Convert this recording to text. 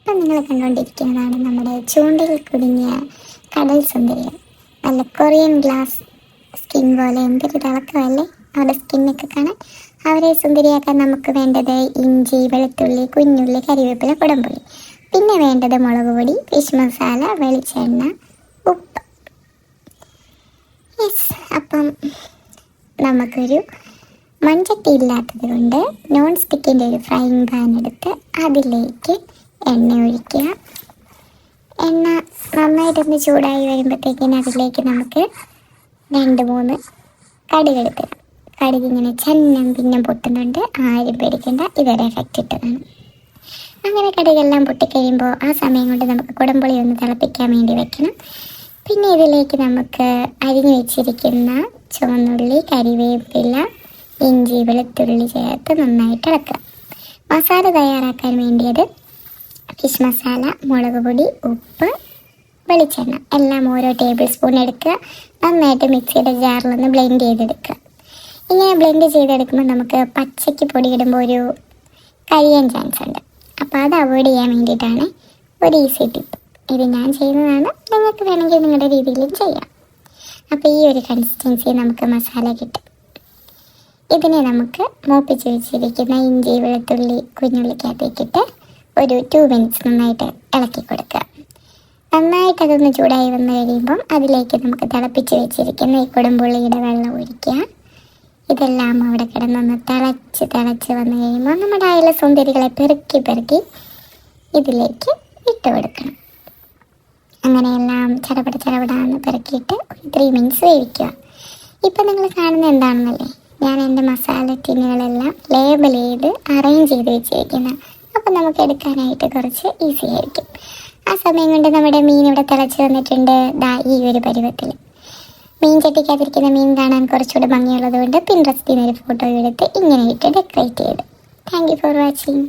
ഇപ്പം നിങ്ങൾ കണ്ടുകൊണ്ടിരിക്കുന്നതാണ് നമ്മുടെ ചൂണ്ടയിൽ കുടുങ്ങിയ കടൽ സുന്ദരികൾ. നല്ല കൊറിയൻ ഗ്ലാസ് സ്കിൻ പോലെ എന്തൊരു തിളക്കമല്ലേ അവരുടെ സ്കിന്നൊക്കെ കാണാൻ. അവരെ സുന്ദരിയാക്കാൻ നമുക്ക് വേണ്ടത് ഇഞ്ചി, വെളുത്തുള്ളി, കുഞ്ഞുള്ളി, കരിവേപ്പില, കുടംപുളി. പിന്നെ വേണ്ടത് മുളക് പൊടി, ഫിഷ് മസാല, വെളിച്ചെണ്ണ, ഉപ്പ്. യെസ്, അപ്പം നമുക്കൊരു മൺചട്ടി ഇല്ലാത്തത് കൊണ്ട് നോൺ സ്റ്റിക്കിൻ്റെ ഒരു ഫ്രൈയിങ് പാൻ എടുത്ത് അതിലേക്ക് എണ്ണ ഒഴിക്കുക. എണ്ണ നന്നായിട്ടൊന്ന് ചൂടായി വരുമ്പോഴത്തേക്കിന് അതിലേക്ക് നമുക്ക് 2-3 കടുകെടുക്കുക. കടുകിങ്ങനെ ചന്നം പിന്നെ പൊട്ടുന്നുണ്ട്, ആരും പേടിക്കേണ്ട, ഇതൊരു എഫക്റ്റ് ഇട്ടതാണ്. അങ്ങനെ കടുകെല്ലാം പൊട്ടിക്കഴിയുമ്പോൾ ആ സമയം കൊണ്ട് നമുക്ക് കുടംപുളി ഒന്ന് തിളപ്പിക്കാൻ വേണ്ടി വെക്കണം. പിന്നെ ഇതിലേക്ക് നമുക്ക് അരിഞ്ഞു വെച്ചിരിക്കുന്ന ചുവന്നുള്ളി, കരിവേപ്പില, ഇഞ്ചി, വെളുത്തുള്ളി ചേർത്ത് നന്നായിട്ട് ഇളക്കുക. മസാല തയ്യാറാക്കാൻ വേണ്ടിയത് ഫിഷ് മസാല, മുളക് പൊടി, ഉപ്പ്, വെളിച്ചെണ്ണ എല്ലാം ഓരോ ടേബിൾ സ്പൂൺ എടുക്കുക. നന്നായിട്ട് മിക്സിയുടെ ജാറിലൊന്ന് ബ്ലെൻഡ് ചെയ്തെടുക്കുക. ഇങ്ങനെ ബ്ലെൻഡ് ചെയ്തെടുക്കുമ്പോൾ നമുക്ക് പച്ചയ്ക്ക് പൊടിയിടുമ്പോൾ ഒരു കരിയാൻ ചാൻസ് ഉണ്ട്. അപ്പോൾ അത് അവോയ്ഡ് ചെയ്യാൻ വേണ്ടിയിട്ടാണ് ഒരു ഈസി ടിപ്പ്. ഇത് ഞാൻ ചെയ്യുന്നതാണ്, നിങ്ങൾക്ക് വേണമെങ്കിൽ നിങ്ങളുടെ രീതിയിലും ചെയ്യാം. അപ്പോൾ ഈ ഒരു കൺസിസ്റ്റൻസി നമുക്ക് മസാല കിട്ടും. ഇതിനെ നമുക്ക് മൂപ്പിച്ച് വെച്ചിരിക്കുന്ന ഇഞ്ചി, വെളുത്തുള്ളി, കുഞ്ഞുള്ളിക്കകത്തേക്കിട്ട് ഒരു 2 മിനിറ്റ്സ് നന്നായിട്ട് ഇളക്കി കൊടുക്കുക. നന്നായിട്ട് അതൊന്ന് ചൂടായി വന്നു കഴിയുമ്പം അതിലേക്ക് നമുക്ക് തിളപ്പിച്ച് വെച്ചിരിക്കുന്ന ഈ കുടംപുള്ളിയുടെ വെള്ളം ഒഴിക്കുക. ഇതെല്ലാം അവിടെ കിടന്നൊന്ന് തിളച്ച് വന്നു കഴിയുമ്പോൾ നമ്മുടെ അയല സുന്ദരികളെ പെറുക്കി ഇതിലേക്ക് ഇട്ട് കൊടുക്കണം. അങ്ങനെയെല്ലാം ചടപടാന്ന് പെറുക്കിയിട്ട് 3 മിനിറ്റ്സ് വേവിക്കുക. ഇപ്പം നിങ്ങൾ കാണുന്നത് എന്താണെന്നല്ലേ, ഞാൻ എൻ്റെ മസാല ടിന്നുകളെല്ലാം ലേബൽ ചെയ്ത് അറേഞ്ച് ചെയ്ത് വെച്ചിരിക്കുന്നത്. അപ്പം നമുക്ക് എടുക്കാനായിട്ട് കുറച്ച് ഈസി ആയിരിക്കും. ആ സമയം കൊണ്ട് നമ്മുടെ മീൻ ഇവിടെ തിളച്ച് വന്നിട്ടുണ്ട്. ഈ ഒരു പരുവത്തിൽ മീൻ ചട്ടിക്കകത്തിരിക്കുന്ന മീൻ കാണാൻ കുറച്ചുകൂടി ഭംഗിയുള്ളത് കൊണ്ട് പിൻട്രസ്റ്റിൽ നിന്ന് ഒരു ഫോട്ടോ എടുത്ത് ഇങ്ങനെ ഇട്ട് ഡെക്കറേറ്റ് ചെയ്ത്. Thank you for watching.